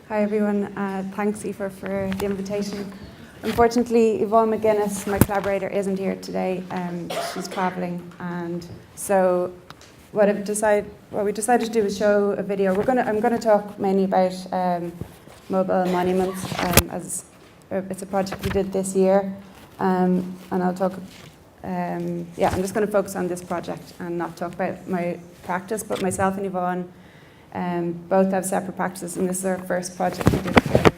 Hi everyone, thanks Aoife for the invitation. Unfortunately, Yvonne McGuinness, my collaborator, isn't here today. She's travelling, and so what we decided to do is show a video. I'm going to talk mainly about mobile monuments, as it's a project we did this year, and I'll talk. I'm just going to focus on this project and not talk about my practice, but myself and Yvonne both have separate practices, and this is our first project we did together.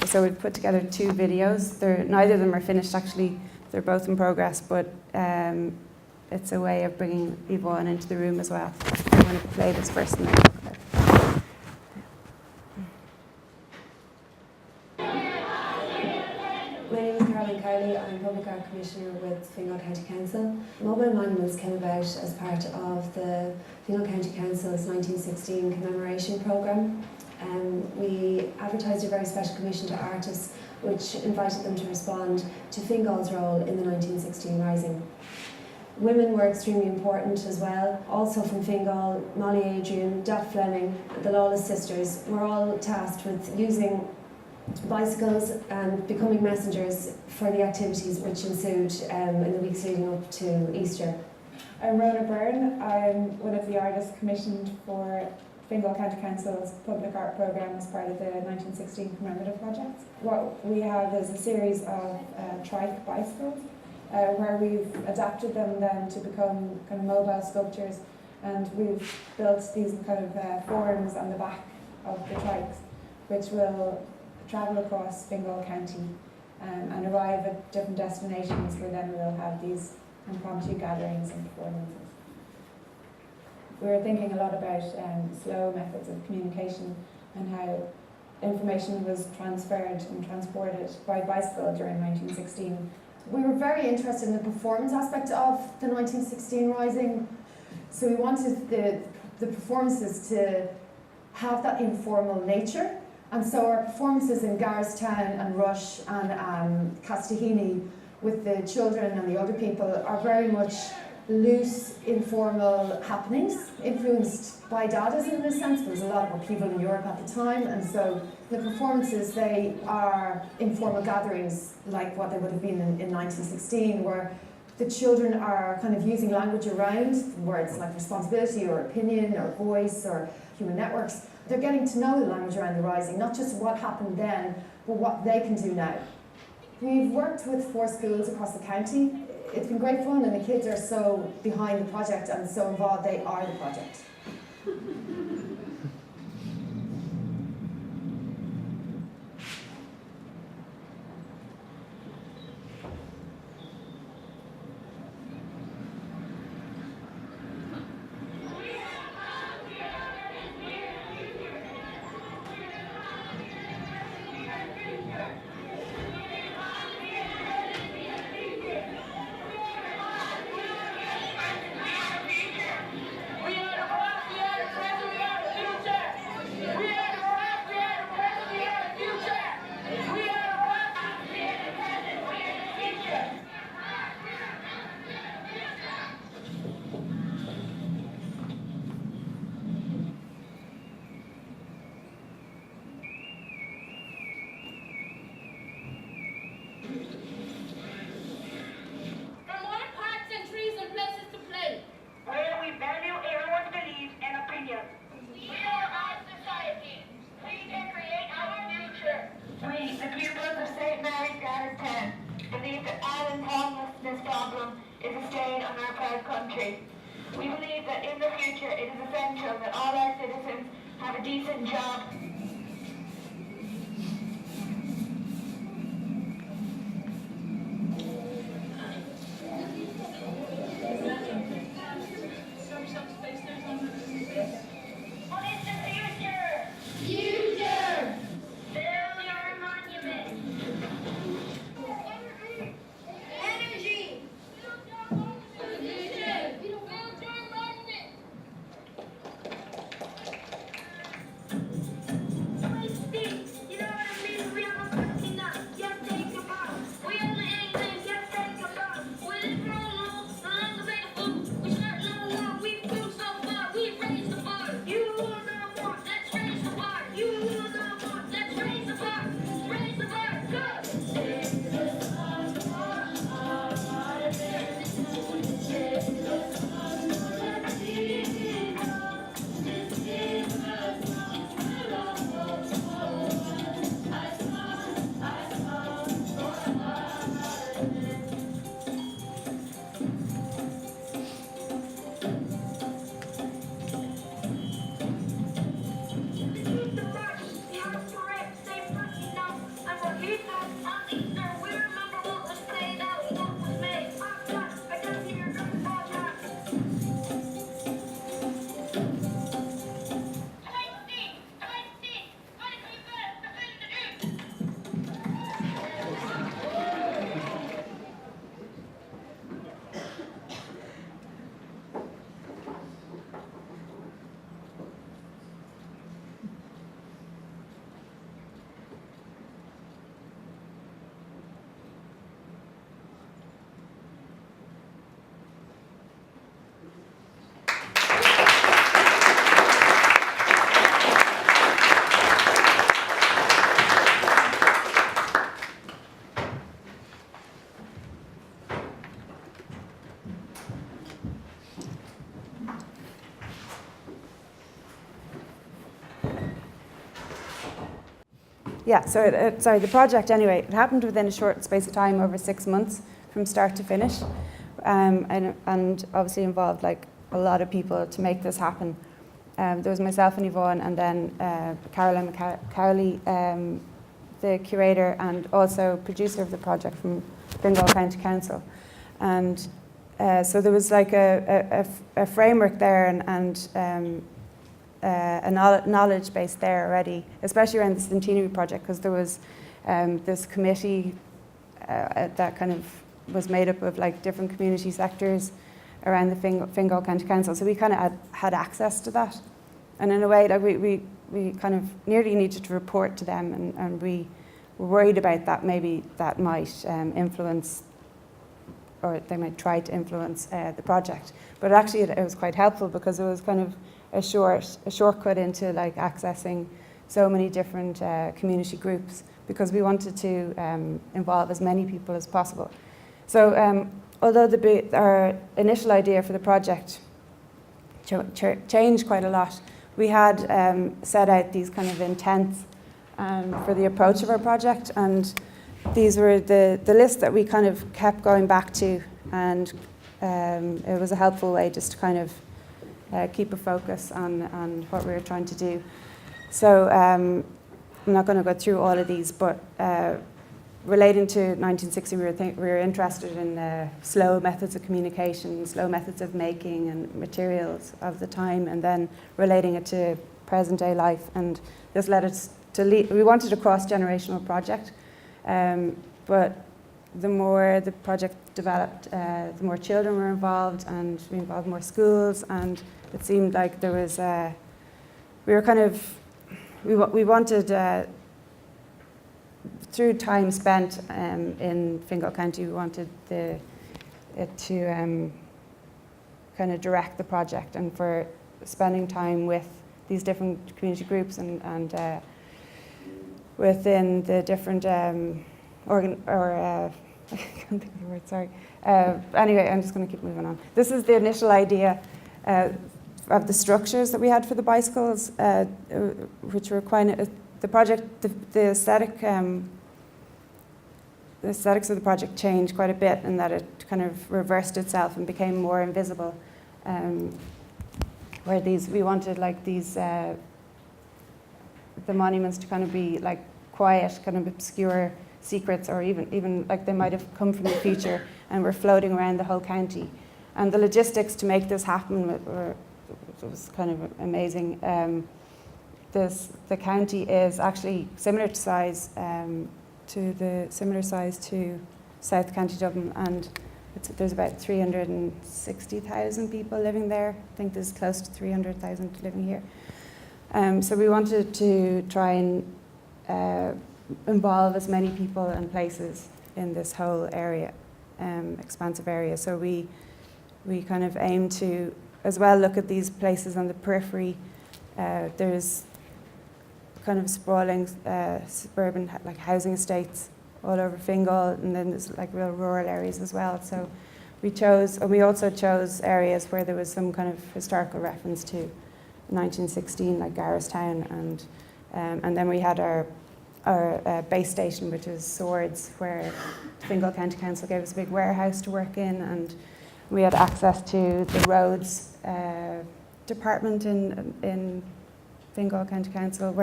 So we've put together 2 videos. Neither of them are finished actually, they're both in progress, but it's a way of bringing Yvonne into the room as well. I'm going to play this first and then talk about it. My name is Caroline Cowley. I'm Public Art Commissioner with Fingal County Council. Mobile monuments came about as part of the Fingal County Council's 1916 commemoration programme. We advertised a very special commission to artists which invited them to respond to Fingal's role in the 1916 Rising. Women were extremely important as well. Also from Fingal, Molly Adrian, Dot Fleming, the Lawless sisters were all tasked with using bicycles and becoming messengers for the activities which ensued in the weeks leading up to Easter. I'm Rhona Byrne. I'm one of the artists commissioned for Fingal County Council's public art programme as part of the 1916 commemorative project. What we have is a series of trike bicycles where we've adapted them then to become kind of mobile sculptures, and we've built these kind of forms on the back of the trikes which will travel across Fingal County and arrive at different destinations where then we'll have these impromptu gatherings and performances. We were thinking a lot about slow methods of communication and how information was transferred and transported by bicycle during 1916. We were very interested in the performance aspect of the 1916 Rising, so we wanted the performances to have that informal nature. And so our performances in Garristown and Rush and Castaheny with the children and the older people are very much loose, informal happenings, influenced by Dadaism in a sense. There was a lot of upheaval in Europe at the time, and so the performances, they are informal gatherings like what they would have been in 1916, where the children are kind of using language around words like responsibility or opinion or voice or human networks. They're getting to know the language around the Rising, not just what happened then, but what they can do now. We've worked with 4 schools across the county. It's been great fun, and the kids are so behind the project and so involved. They are the project. Dublin is a stain on our proud country. We believe that in the future it is essential that all our citizens have a decent job. What is the future? Future! Build your monument. Energy! Build your monument. Yeah, so the project anyway, it happened within a short space of time, over 6 months from start to finish, and obviously involved like a lot of people to make this happen. There was myself and Yvonne, and then Caroline Cowley, the curator and also producer of the project from Fingal County Council. And so there was like a framework there and a knowledge base there already, especially around the Centenary project, because there was this committee that kind of was made up of like different community sectors around the Fingal County Council. So we kind of had access to that. And in a way, like we kind of nearly needed to report to them, and we were worried about that maybe that might influence, or they might try to influence the project. But actually it was quite helpful, because it was kind of a shortcut into like accessing so many different community groups, because we wanted to involve as many people as possible. So although our initial idea for the project changed quite a lot, we had set out these kind of intents for the approach of our project, and these were the list that we kind of kept going back to, and it was a helpful way just to kind of keep a focus on what we were trying to do. So I'm not going to go through all of these, but relating to 1960, we were interested in slow methods of communication, slow methods of making and materials of the time, and then relating it to present day life. And this led us to we wanted a cross-generational project, but the more the project developed, the more children were involved, and we involved more schools, and it seemed like there was we wanted through time spent in Fingal County, we wanted it to kind of direct the project, and for spending time with these different community groups and within the different I can't think of the word, sorry. Anyway, I'm just going to keep moving on. This is the initial idea of the structures that we had for the bicycles, which were quite the project. The aesthetics of the project changed quite a bit, in that it kind of reversed itself and became more invisible. Where we wanted like these the monuments to kind of be like quiet, kind of obscure secrets, or even like they might have come from the future and were floating around the whole county. And the logistics to make this happen was kind of amazing. The county is actually similar size to South County Dublin, and there's about 360,000 people living there. I think there's close to 300,000 living here. So we wanted to try and involve as many people and places in this whole area, expansive area. So we kind of aim to as well look at these places on the periphery. There's kind of sprawling suburban like housing estates all over Fingal, and then there's like real rural areas as well. So we also chose areas where there was some kind of historical reference to 1916, like Garristown, and then we had our base station, which is Swords, where the Fingal County Council gave us a big warehouse to work in, and We had access to the roads department in Fingal County Council,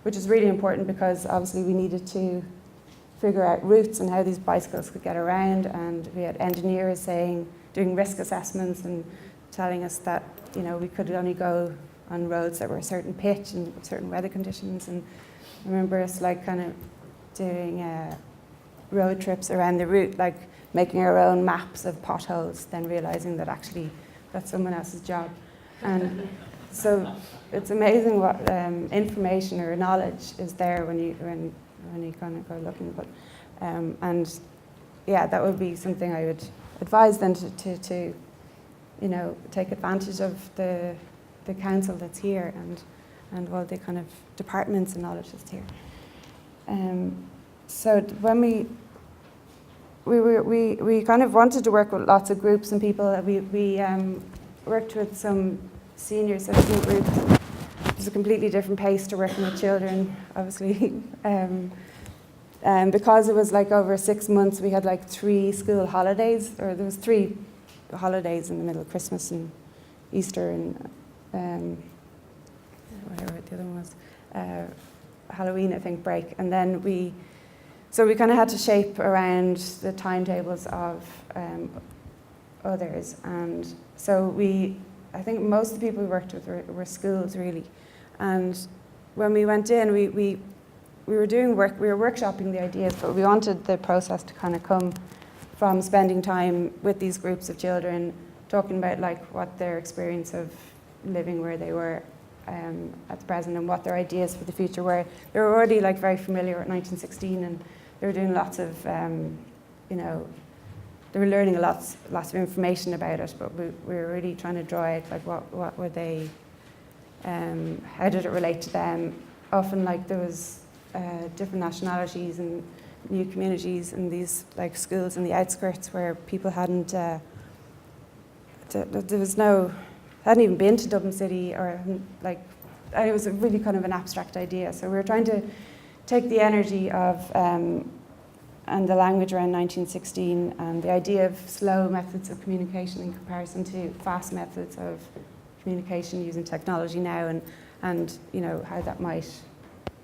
which is really important because obviously we needed to figure out routes and how these bicycles could get around, and we had engineers doing risk assessments and telling us that we could only go on roads that were a certain pitch and certain weather conditions. And I remember us kind of doing road trips around the route, like making our own maps of potholes, then realizing that actually that's someone else's job. And so it's amazing what information or knowledge is there when you kind of go looking. But and yeah, that would be something I would advise them to take advantage of the council that's here and all the kind of departments and knowledge that's here. So when we kind of wanted to work with lots of groups and people. We worked with some senior citizen groups. It was a completely different pace to working with children, obviously. Because it was over 6 months, we had 3 school holidays, or there was 3 holidays in the middle of Christmas and Easter and whatever the other one was, Halloween, I think, break. And then we kind of had to shape around the timetables of others. And so I think most of the people we worked with were schools, really. And when we went in, we were doing work, we were workshopping the ideas, but we wanted the process to kind of come from spending time with these groups of children, talking about what their experience of living where they were at the present and what their ideas for the future were. They were already very familiar with 1916, and they were doing lots of, they were learning lots of information about it, but we were really trying to draw out what were they, how did it relate to them. Often there was different nationalities and new communities in these schools in the outskirts where people hadn't hadn't even been to Dublin City, or it was a really kind of an abstract idea. So we were trying to take the energy of and the language around 1916 and the idea of slow methods of communication in comparison to fast methods of communication using technology now, and how that might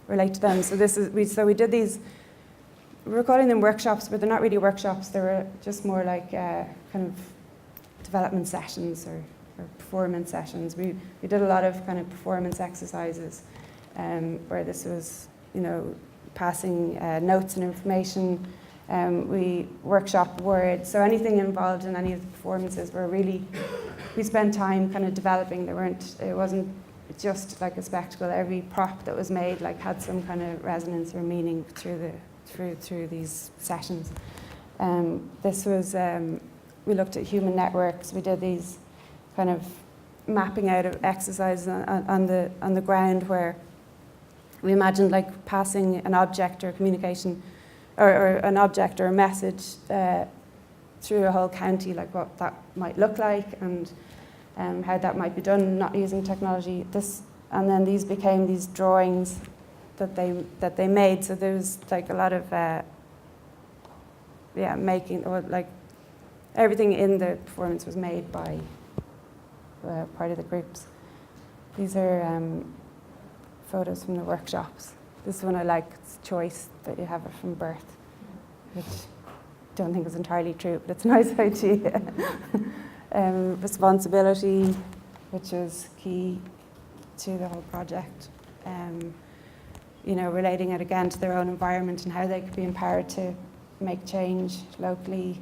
relate to them. So we did these. We're calling them workshops, but they're not really workshops. They were just more kind of development sessions or performance sessions. We did a lot of kind of performance exercises where this was, passing notes and information. We workshop words. So anything involved in any of the performances we spent time kind of developing. It wasn't just a spectacle. Every prop that was made had some kind of resonance or meaning through these sessions. This was, we looked at human networks. We did these kind of mapping out of exercises on the ground where we imagined passing an object or communication or an object or a message through a whole county, what that might look like and how that might be done, not using technology. And then these became these drawings that they made. So there was a lot of making, or everything in the performance was made by part of the groups. These are photos from the workshops. This one I like, it's choice, that you have it from birth, which I don't think is entirely true, but it's a nice idea. Responsibility, which was key to the whole project. Relating it again to their own environment and how they could be empowered to make change locally.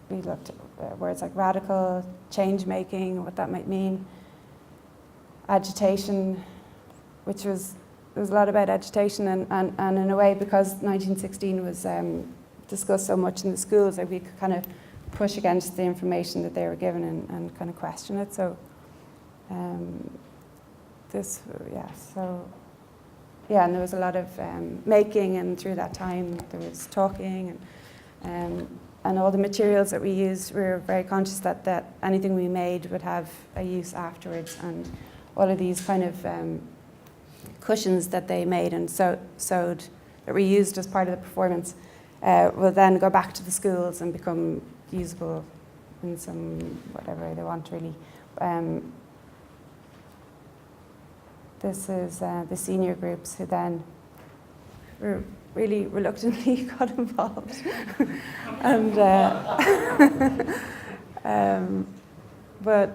We looked at words like radical, change making, what that might mean. Agitation, which there was a lot about agitation, and in a way, because 1916 was discussed so much in the schools, we could kind of push against the information that they were given and kind of question it. So and there was a lot of making, and through that time there was talking, and all the materials that we used, we were very conscious that anything we made would have a use afterwards, and all of these kind of cushions that they made and sewed that we used as part of the performance will then go back to the schools and become usable in some whatever way they want, really. This is the senior groups who then were really reluctantly got involved. And but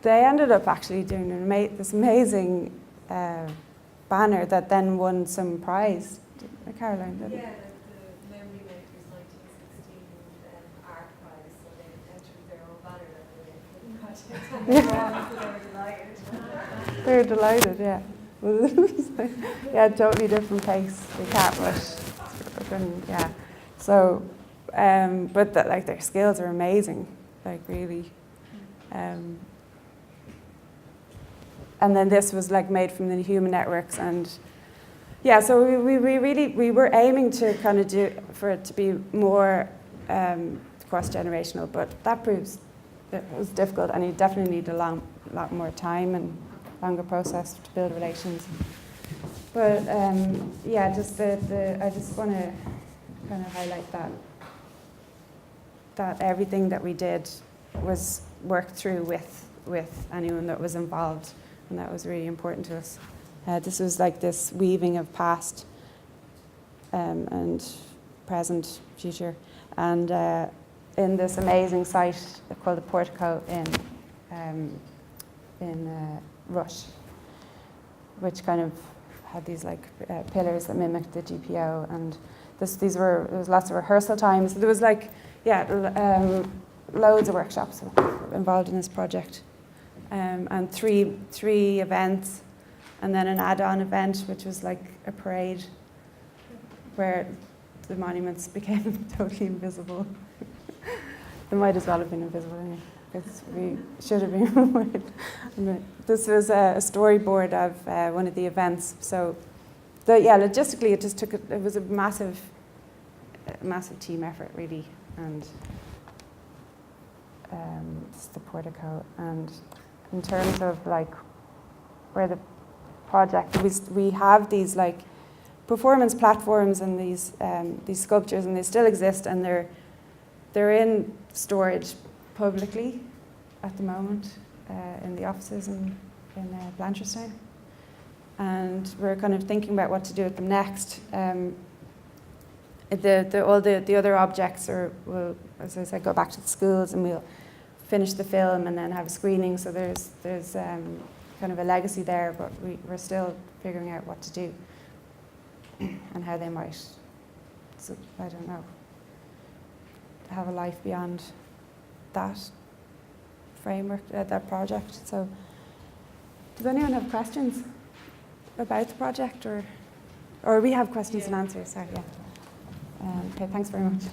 they ended up actually doing this amazing banner that then won some prize. Caroline, did it? Yeah, the Memory Makers 1916 art prize, so they entered their own banner that they project. They were delighted. They're delighted, yeah. Yeah, totally different pace. We can't rush. Yeah. So, but like their skills are amazing, like really. And then this was like made from the human networks, and yeah. So we were aiming to kind of do for it to be more cross-generational, but that proves it was difficult, and you definitely need a lot more time and longer process to build relations. But yeah, just I just want to kind of highlight that everything that we did was worked through with anyone that was involved, and that was really important to us. This was like this weaving of past and present, future, and in this amazing site called the Portico in Rush, which kind of had these like pillars that mimicked the GPO, and there was lots of rehearsal times. There was like loads of workshops involved in this project, and three events, and then an add-on event which was like a parade where the monuments became totally invisible. They might as well have been invisible anyway, because we should have been. This was a storyboard of one of the events. So, logistically, it just it was a massive team effort, really. And it's the Portico. And in terms of like where the project, we have these like performance platforms and these sculptures, and they still exist, and they're in storage publicly at the moment in the offices in Blanchardstown, and we're kind of thinking about what to do with them next. All the other objects will, as I said, go back to the schools, and we'll finish the film and then have a screening. So there's kind of a legacy there, but we're still figuring out what to do and how they might, so, I don't know, have a life beyond that framework, that project. So does anyone have questions about the project, or we have questions and answers? Sorry, yeah. Okay, thanks very much.